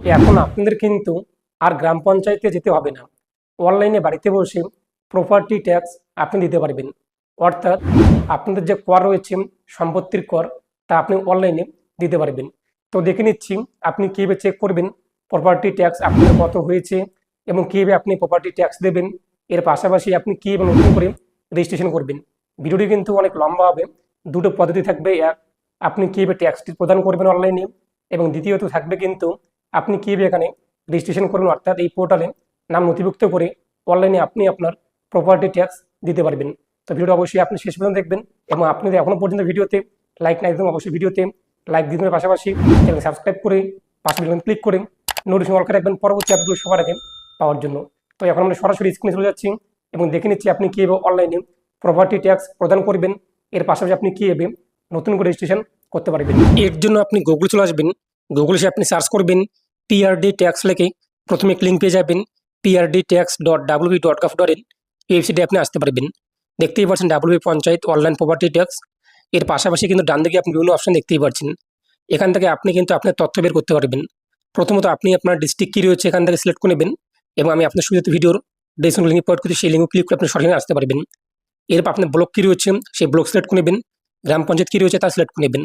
এখন আপনাদের কিন্তু আর গ্রাম পঞ্চায়েতে যেতে হবে না। অনলাইনে বাড়িতে বসে প্রপার্টি ট্যাক্স আপনি দিতে পারবেন। অর্থাৎ আপনাদের যে কর রয়েছে সম্পত্তির কর, তা আপনি অনলাইনে দিতে পারবেন। তো দেখে নিচ্ছি আপনি কীভাবে চেক করবেন প্রপার্টি ট্যাক্স আপনার কত হয়েছে এবং কীভাবে আপনি প্রপার্টি ট্যাক্স দেবেন। এর পাশাপাশি আপনি কীভাবে নতুন করে রেজিস্ট্রেশন করবেন। ভিডিওটি কিন্তু অনেক লম্বা হবে। দুটো পদ্ধতি থাকবে, এক আপনি কীভাবে ট্যাক্সটি প্রদান করবেন অনলাইনে, এবং দ্বিতীয়ত থাকবে কিন্তু আপনি কীভাবে এখানে রেজিস্ট্রেশন করবেন, অর্থাৎ এই পোর্টালে নাম নথিভুক্ত করে অনলাইনে আপনি আপনার প্রপার্টি ট্যাক্স দিতে পারবেন। তো ভিডিওটা অবশ্যই আপনি শেষ পর্যন্ত দেখবেন, এবং আপনি যদি এখনও পর্যন্ত ভিডিওতে লাইক না দিতেন অবশ্যই ভিডিওতে লাইক দিতে পাশাপাশি চ্যানেল সাবস্ক্রাইব করে পাশে বেল ক্লিক করে নোটিফিকেশন অল করে রাখবেন পরবর্তী আপডেটগুলো সবার আগে পাওয়ার জন্য। তো এখন আমরা সরাসরি স্ক্রিনে চলে যাচ্ছি এবং দেখে নিচ্ছি আপনি কীভাবে অনলাইনে প্রপার্টি ট্যাক্স প্রদান করবেন। এর পাশাপাশি আপনি কীভাবে নতুন করে রেজিস্ট্রেশন করতে পারবেন। এর জন্য আপনি গুগলে চলে আসবেন। গুগলে এসে আপনি সার্চ করবেন পিআরডি ট্যাক্স লিখে প্রথমে লিঙ্ক পেয়ে যাবেন prdtax.wb.gov.in। এই ওয়েবসাইটে আপনি আসতে পারবেন। দেখতেই পাচ্ছেন WB panchayat online property tax. এর পাশাপাশি কিন্তু ডান দিকে আপনি বিভিন্ন অপশন দেখতেই পাচ্ছেন। এখান থেকে আপনি কিন্তু আপনার তথ্য বের করতে পারবেন। প্রথমত আপনি আপনার ডিস্ট্রিক্ট কী রয়েছে এখান থেকে সিলেক্ট করে নেবেন, এবং আমি আপনার সুবিধাতে ভিডিওর ডেসক্রিপশন লিঙ্ক প্রোভাইড করছি, সেই লিঙ্ক ক্লিক করে আপনি সরাসরি আসতে পারবেন। এরপর আপনার ব্লক কী রয়েছে সেই ব্লক সিলেক্ট করে নেবেন, গ্রাম পঞ্চায়েত কী রয়েছে তা সিলেক্ট করে নেবেন।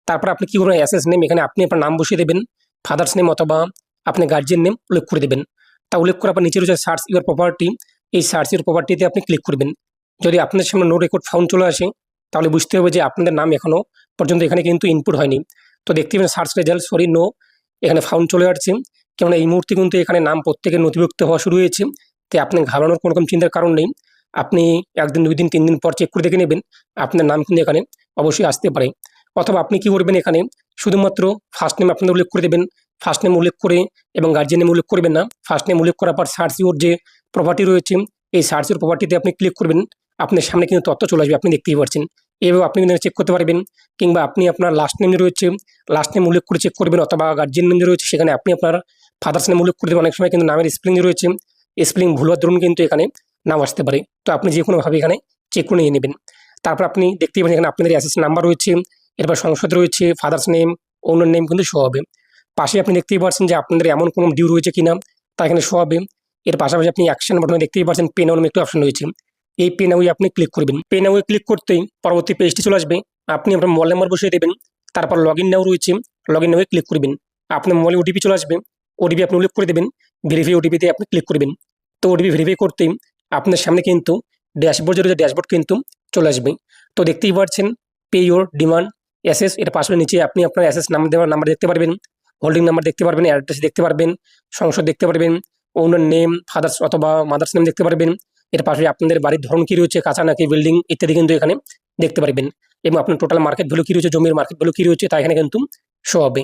তারপর আপনি কী করবেন, অ্যাসেস নেম, এখানে আপনি আপনার নাম বসিয়ে দেবেন, ফাদার্স নেম অথবা আপনি গার্জিয়ান নেম উল্লেখ করে দেবেন। তা উল্লেখ করার পর নিচে রয়েছে সার্চ ইউর প্রপার্টি, এই সার্চ ইউর প্রপার্টিতে আপনি ক্লিক করবেন। যদি আপনার সামনে নো রেকর্ড ফাউন্ড চলে আসে তাহলে বুঝতে হবে যে আপনাদের নাম এখনও পর্যন্ত এখানে কিন্তু ইনপুট হয়নি। তো দেখতে পাবেন সার্চ রেজাল্ট নো, এখানে ফাউন্ড চলে আসছে। কেননা এই মুহূর্তে কিন্তু এখানে নাম প্রত্যেকের নথিভুক্ত হওয়া শুরু হয়েছে। তাই আপনি ঘাবড়ানোর কোনো রকম চিন্তার কারণ নেই। আপনি একদিন, 2 দিন, 3 দিন পর চেক করে দেখে নেবেন, আপনার নাম কিন্তু এখানে অবশ্যই আসতে পারে। অথবা আপনি কি করবেন, এখানে শুধুমাত্র ফার্স্ট নেম আপনাদের উল্লেখ করে দেবেন। ফার্স্ট নেম উল্লেখ করে এবং গার্জিয়ান নেম উল্লেখ করবেন না। ফার্স্ট নেম উল্লেখ করার পর সার্চ ইউর যে প্রপার্টি রয়েছে এই সার্চ ইউর প্রপার্টিতে আপনি ক্লিক করবেন। আপনার সামনে কিন্তু তথ্য চলে আসবে, আপনি দেখতেই পাচ্ছেন। এভাবে আপনি কিন্তু চেক করতে পারবেন। কিংবা আপনি আপনার লাস্ট নেম রয়েছে লাস্ট নেম উল্লেখ করে চেক করবেন, অথবা গার্জিয়ান নেম রয়েছে সেখানে আপনি আপনার ফাদার্স নেম উল্লেখ করে দেবেন। অনেক সময় কিন্তু নামের স্পেলিং রয়েছে, স্পেলিং ভুল হওয়ার দরুন কিন্তু এখানে নাম আসতে পারে। তো আপনি যে কোনোভাবে এখানে চেক করে নিয়ে নেবেন। তারপর আপনি দেখতেই পাচ্ছেন এখানে আপনাদের অ্যাসেস নাম্বার রয়েছে, এরপর সংসদ রয়েছে, ফাদার্স নেম, ওনার নেম কিন্তু শো হবে। পাশে আপনি দেখতেই পাচ্ছেন যে আপনাদের এমন কোনো ডিউ রয়েছে কিনা তা এখানে শো হবে। এর পাশাপাশি আপনি অ্যাকশন বাটনে দেখতেই পাচ্ছেন পে নাও নামে একটি অপশন রয়েছে। এই পে নাওয়ে আপনি ক্লিক করবেন। পে নাওয়ে ক্লিক করতেই পরবর্তী পেজটি চলে আসবে। আপনি আপনার মোবাইল নাম্বার বসিয়ে দেবেন। তারপর লগ ইন নাও রয়েছে, লগ ইন নাওয়ে ক্লিক করবেন। আপনার মোবাইলে ওটিপি চলে আসবে, ওটিপি আপনি উল্লেখ করে দেবেন। ভেরিফাই ওটিপিতে আপনি ক্লিক করবেন। তো ওটিপি ভেরিফাই করতেই আপনার সামনে কিন্তু ড্যাশবোর্ড যে রয়েছে ড্যাশবোর্ড কিন্তু চলে আসবে। তো দেখতেই পাচ্ছেন পে ইউর ডিমান্ড অ্যাসেস, এর পাশে নিচে আপনি আপনার অ্যাসেস নাম্বার দেওয়ার নাম্বার দেখতে পারবেন, হোল্ডিং নাম্বার দেখতে পারবেন, অ্যাড্রেস দেখতে পারবেন, সংসদ দেখতে পারবেন, ওনার নেম, ফাদার্স অথবা মাদার্স নেম দেখতে পারবেন। এর পাশে আপনাদের বাড়ির ধরন কী রয়েছে, কাঁচা নাকি বিল্ডিং ইত্যাদি কিন্তু এখানে দেখতে পারবেন। এবং আপনার টোটাল মার্কেট ভ্যালু কী রয়েছে, জমির মার্কেট ভ্যালু কী রয়েছে তা এখানে কিন্তু শো হবে।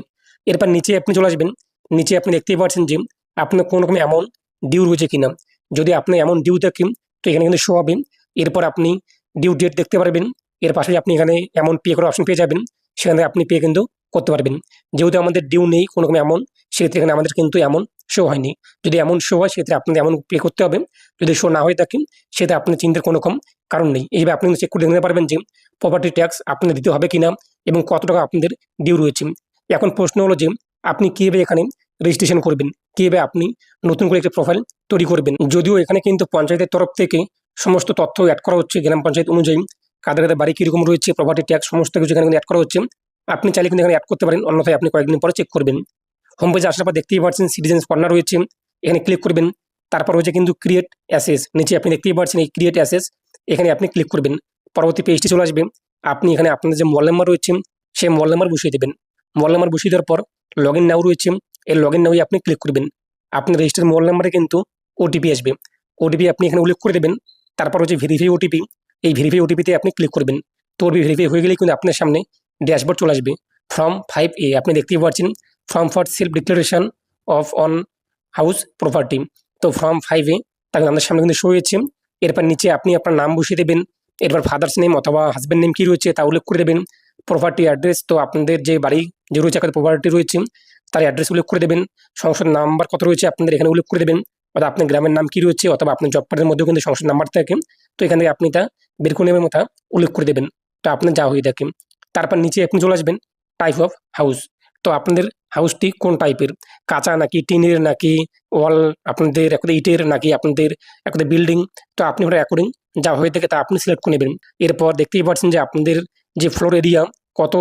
এরপর নিচে আপনি চলে আসবেন। নিচে আপনি দেখতেই পাচ্ছেন যে আপনার কোনো রকম অ্যামাউন্ট ডিউ রয়েছে কিনা। যদি আপনি এমন ডিউ থাকেন তো এখানে কিন্তু শো হবে। এরপর আপনি ডিউ ডেট দেখতে পারবেন। এর পাশে আপনি এখানে অ্যামাউন্ট পে করার অপশন পেয়ে যাবেন, সেখান থেকে আপনি পে কিন্তু করতে পারবেন। যেহেতু আমাদের ডিউ নেই কোনো রকম অ্যামাউন্ট, সেক্ষেত্রে এখানে আমাদের কিন্তু অ্যামাউন্ট শো হয়নি। যদি এমন শো হয় সেক্ষেত্রে আপনাদের অ্যামাউন্ট পে করতে হবে। যদি শো না হয়ে থাকে সেটা আপনার চিন্তার কোনো রকম কারণ নেই। এইভাবে আপনি চেক করে নিতে পারবেন যে প্রপার্টি ট্যাক্স আপনাদের দিতে হবে কিনা এবং কত টাকা আপনাদের ডিউ রয়েছে। এখন প্রশ্ন হলো যে আপনি কীভাবে এখানে রেজিস্ট্রেশন করবেন, কীভাবে আপনি নতুন করে একটি প্রোফাইল তৈরি করবেন। যদিও এখানে কিন্তু পঞ্চায়েতের তরফ থেকে সমস্ত তথ্য অ্যাড করা হচ্ছে, গ্রাম পঞ্চায়েত অনুযায়ী কাদের কাদের বাড়ি কীরকম রয়েছে, প্রপার্টি ট্যাক্স সমস্ত কিছু এখানে অ্যাড করা হচ্ছে। আপনি চাইলে কিন্তু এখানে অ্যাড করতে পারেন, অন্যথায় আপনি কয়েকদিন পরে চেক করবেন। হোম পেজে আসার পর দেখতেই পাচ্ছেন সিটিজেন্স কর্নার রয়েছে, এখানে ক্লিক করবেন। তারপর রয়েছে কিন্তু ক্রিয়েট অ্যাসেস, নিচে আপনি দেখতেই পাচ্ছেন এই ক্রিয়েট অ্যাসেস, এখানে আপনি ক্লিক করবেন। পরবর্তী পেজটি চলে আসবে। আপনি এখানে আপনাদের যে মোবাইল নাম্বার রয়েছে সেই মোবাইল নাম্বার বসিয়ে দেবেন। মোবাইল নাম্বার বসিয়ে দেওয়ার পর লগ ইন নাও রয়েছে, এই লগ ইন নাওয়ে আপনি ক্লিক করবেন। আপনার রেজিস্টার্ড মোবাইল নাম্বারে কিন্তু ওটিপি আসবে, ওটিপি আপনি এখানে উল্লেখ করে দেবেন। তারপর হচ্ছে ভেরিফাই ওটিপি, এই ভেরিফাই ওটিপিতে আপনি ক্লিক করবেন। তো ওটিপি ভেরিফাই হয়ে গেলেই কিন্তু আপনার সামনে ড্যাশবোর্ড চলে আসবে। ফর্ম 5A আপনি দেখতেই পাচ্ছেন, form for self declaration of on house property. তো ফর্ম 5A তাকে আমাদের সামনে কিন্তু শো হয়েছে। এরপর নিচে আপনি আপনার নাম বসিয়ে দেবেন। এরপর ফাদার্স নেম অথবা হাজব্যান্ড নেম কী রয়েছে তা উল্লেখ করে দেবেন। প্রপার্টি অ্যাড্রেস, তো আপনাদের যে বাড়ি যে রয়েছে প্রপার্টি রয়েছে তার অ্যাড্রেস উল্লেখ করে দেবেন। সংসদ নাম্বার কত রয়েছে আপনাদের এখানে উল্লেখ করে দেবেন, অথবা আপনার গ্রামের নাম কী রয়েছে, অথবা আপনার জব কার্ডের মধ্যেও কিন্তু সংসদ নাম্বার থাকে। তো এখান থেকে আপনি তা বের করে নেবেন, মতো উল্লেখ করে দেবেন। তো আপনার যা হয়ে থাকে। তারপর নিচে আপনি চলে আসবেন টাইপ অফ হাউস। তো আপনাদের হাউসটি কোন টাইপের, কাঁচা নাকি টিনের নাকি ওয়াল আপনাদের একটা ইটের নাকি আপনাদের একটা বিল্ডিং। তো আপনি ওটা অ্যাকর্ডিং যা হয়ে থাকে তা আপনি সিলেক্ট করে নেবেন। এরপর দেখতেই পাচ্ছেন যে আপনাদের যে ফ্লোর এরিয়া কত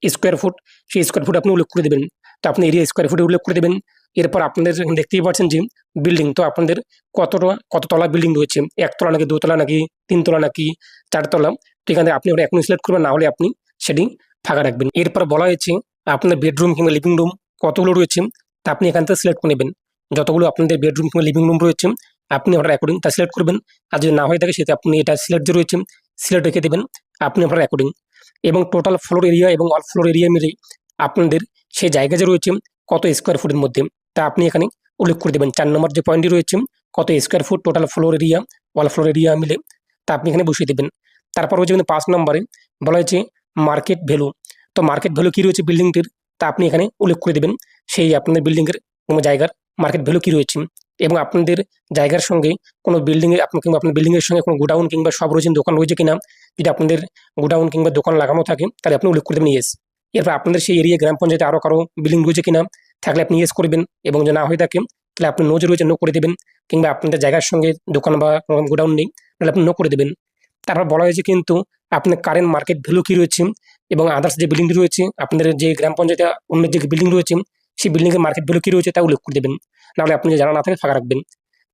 স্কোয়ার ফুট, সেই স্কোয়ার ফুট আপনি উল্লেখ করে দেবেন। তো আপনি এরিয়া স্কোয়ার ফুটে উল্লেখ করে দেবেন। এরপর আপনাদের এখানে দেখতেই পাচ্ছেন যে বিল্ডিং, তো আপনাদের কত তলা বিল্ডিং রয়েছে, একতলা নাকি দোতলা নাকি তিনতলা নাকি চারতলা। তো এখানে আপনি ওটা এখন সিলেক্ট করবেন, না হলে আপনি সেটি ফাঁকা রাখবেন। এরপর বলা হয়েছে আপনার বেডরুম কিংবা লিভিং রুম কতগুলো রয়েছে তা আপনি এখান থেকে সিলেক্ট করে নেবেন। যতগুলো আপনাদের বেডরুম কিংবা লিভিং রুম রয়েছে আপনি ওটার অ্যাকর্ডিং তা সিলেক্ট করবেন। আর যদি না হয়ে থাকে সেটা আপনি এটা সিলেক্ট যে রয়েছে সিলেক্ট রেখে দেবেন আপনি ওটার অ্যাকর্ডিং। এবং টোটাল ফ্লোর এরিয়া এবং অল ফ্লোর এরিয়া মিলে আপনাদের সেই জায়গা যে রয়েছে কত স্কোয়ার ফুটের মধ্যে তা আপনি এখানে উল্লেখ করে দেবেন। 4 নম্বর যে পয়েন্টটি রয়েছে কত square foot total floor area all floor area মিলে তা আপনি এখানে বসিয়ে দেবেন। তারপর হচ্ছে কিন্তু 5 নম্বরে বলা হয়েছে মার্কেট ভ্যালু। তো মার্কেট ভ্যালু কী রয়েছে বিল্ডিংটির তা আপনি এখানে উল্লেখ করে দেবেন। সেই আপনাদের বিল্ডিংয়ের কোনো জায়গার মার্কেট ভ্যালু কী রয়েছে, এবং আপনাদের জায়গার সঙ্গে কোনো বিল্ডিংয়ে আপনি কিংবা আপনার বিল্ডিংয়ের সঙ্গে কোনো গোডাউন কিংবা সব রয়েছে দোকান রয়েছে কিনা। যদি আপনাদের গোডাউন কিংবা দোকান লাগানো থাকে তাহলে আপনি উল্লেখ করে দেবেন ইয়েস। এরপর আপনাদের সেই এরিয়া গ্রাম পঞ্চায়েতে আরও কারো বিল্ডিং রয়েছে কিনা, থাকলে আপনি ইয়েস করবেন, এবং যদি না হয়ে থাকে তাহলে আপনি নো যে রয়েছে নো করে দেবেন। কিংবা আপনাদের জায়গার সঙ্গে দোকান বা গোডাউন নেই তাহলে আপনি নো করে দেবেন। তারপর বলা হয়েছে কিন্তু আপনার কারেন্ট মার্কেট ভ্যালু কী রয়েছে, এবং আদার্স যে বিল্ডিং রয়েছে আপনাদের যে গ্রাম পঞ্চায়েতে অন্য যে বিল্ডিং রয়েছে সেই বিল্ডিংয়ের মার্কেট ভ্যালু কী রয়েছে তা উল্লেখ করে দেবেন, নাহলে আপনি যে জানা না থাকে ফাঁকা রাখবেন।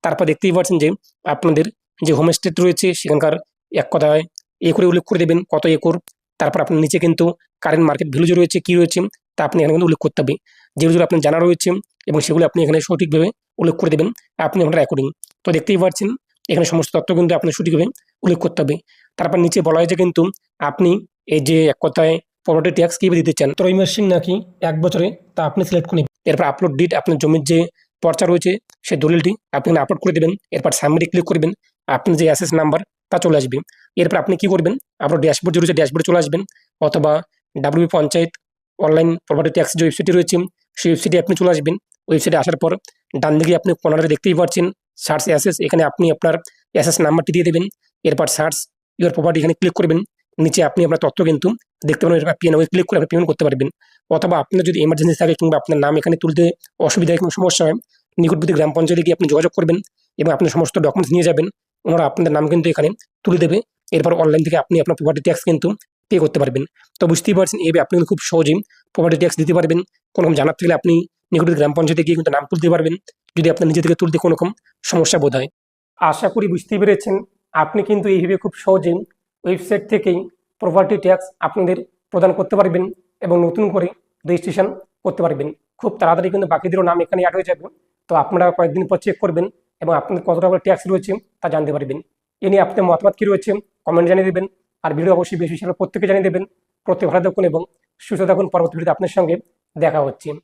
তারপর দেখতেই পাচ্ছেন যে আপনাদের যে হোমস্টে রয়েছে সেখানকার এক কথায় একরে উল্লেখ করে দেবেন কত একর। তারপর আপনার নিচে কিন্তু কারেন্ট মার্কেট ভ্যালু যে রয়েছে কী রয়েছে তা আপনি এখানে কিন্তু উল্লেখ করতে হবে। যেগুলো আপনার জানা রয়েছে এবং সেগুলো আপনি এখানে সঠিকভাবে উল্লেখ করে দেবেন আপনি আপনার অ্যাকর্ডিং। তো দেখতেই পাচ্ছেন এখানে সমস্ত তথ্য কিন্তু আপনার সঠিকভাবে উল্লেখ করতে হবে। তারপর নিচে বলা হয়েছে কিন্তু আপনি এই যে এক কথায় প্রপার্টি ট্যাক্স কীভাবে দিতে চান, ত্রৈমাসিক নাকি 1 বছরে, তা আপনি সিলেক্ট করে নেবেন। এরপর আপলোড ডিট আপনার জমির যে পর্চা রয়েছে সেই দলিলটি আপনি আপলোড করে দেবেন। এরপর সাবমিটে ক্লিক করবেন, আপনার যে অ্যাসেস নাম্বার তা চলে আসবে। এরপর আপনি কি করবেন, আপনার ড্যাশবোর্ড যে রয়েছে ড্যাশবোর্ডে চলে আসবেন, অথবা WB panchayat online property tax যে ওয়েবসাইটটি রয়েছে সেই ওয়েবসাইটে আপনি চলে আসবেন। ওয়েবসাইটে আসার পর ডান দিকে আপনি কর্নারে দেখতেই পাচ্ছেন সার্চ অ্যাসেস, এখানে আপনি আপনার অ্যাসেস নাম্বারটি দিয়ে দেবেন। এরপর সার্চ ইউর প্রপার্টি এখানে ক্লিক করবেন। নিচে আপনি আপনার তথ্য কিন্তু দেখতে পাবেন, এরপর পিএনআই ক্লিক করে আপনি পেমেন্ট করতে পারবেন। অথবা আপনার যদি এমার্জেন্সি থাকে কিংবা আপনার নাম এখানে তুলতে অসুবিধা হয়, কোনো সমস্যা হয়, নিকটবর্তী গ্রাম পঞ্চায়েতে গিয়ে আপনি যোগাযোগ করবেন এবং আপনার সমস্ত ডকুমেন্টস নিয়ে যাবেন। ওনারা আপনাদের নাম কিন্তু এখানে তুলে দেবে। এরপর অনলাইন থেকে আপনি আপনার প্রপার্টি ট্যাক্স কিন্তু পে করতে পারবেন। তো বুঝতেই পারছেন এইভাবে আপনি কিন্তু খুব সহজেই প্রপার্টি ট্যাক্স দিতে পারবেন। কোনো রকম জানার থাকলে আপনি নিকটবর্তী গ্রাম পঞ্চায়েতে গিয়ে কিন্তু নাম তুলতে পারবেন, যদি আপনার নিজে থেকে তুলতে কোনো রকম সমস্যা বোধ হয়। আশা করি বুঝতেই পেরেছেন আপনি কিন্তু এইভাবে খুব সহজেই ওয়েবসাইট থেকেই প্রপার্টি ট্যাক্স আপনাদের প্রদান করতে পারবেন এবং নতুন করে রেজিস্ট্রেশন করতে পারবেন। খুব তাড়াতাড়ি কিন্তু বাকিদেরও নাম এখানে অ্যাড হয়ে যাবে। তো আপনারা কয়েকদিন পর চেক করবেন এবং আপনাদের কত টাকা ট্যাক্স রয়েছে তা জানতে পারবেন। এ নিয়ে আপনার মতামত কী রয়েছে কমেন্ট জানিয়ে দেবেন। আর ভিডিও অবশ্যই বেশি বেশি প্রত্যেকে জানিয়ে দেবেন। প্রত্যেক ভালো থাকুন এবং সুস্থ থাকুন। পরবর্তী ভিডিওতে আপনার সঙ্গে দেখা হচ্ছে।